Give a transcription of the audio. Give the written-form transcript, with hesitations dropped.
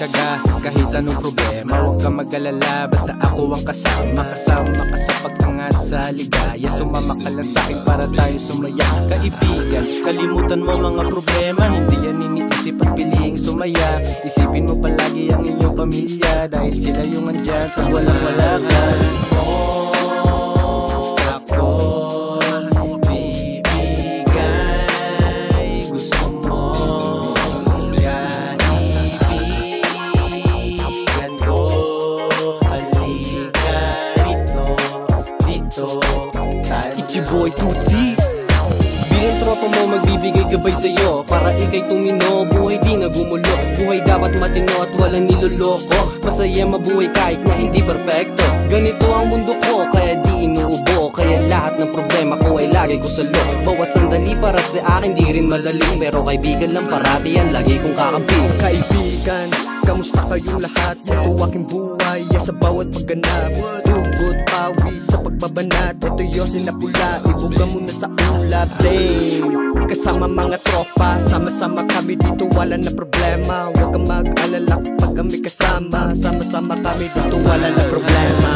tiyaga kahit anong problema. Huwag kang mag-alala, basta ako ang kasama. Kasama ka sa pag-angat sa ligaya. Sumama ka lang sa'kin para tayo sumaya. Kaibigan, kalimutan mo mga problema. Hindi yan iniisip at pilihing sumaya. Isipin mo palagi ang iyong pamilya, dahil sila yung andyan sa walang-wala ka. It's your boy Tutsi. Bilang tropa mo magbibigay gabay sa'yo para ikay tumino. Buhay di na gumulo, buhay dapat matino at walang niloloko. Masaya mabuhay kahit na hindi perfecto. Ganito ang mundo ko kaya di inuubo. Kaya lahat ng problema ko ay lagi ko salo. Bawas sandali para sa akin di rin madali, pero kaibigan lang parati yan lagi kong kakampi. Kaibigan, kamusta kayong lahat? Ito aking buhay, sa bawat pagganap. Dugot, pawis sa pagbabanat. Ito yosin na pula, ibuga mo na sa ulap. Blame, kasama mga tropa, sama-sama kami dito, wala na problema. Huwag kang mag-alala pag kami kasama. Sama-sama kami dito, wala na problema.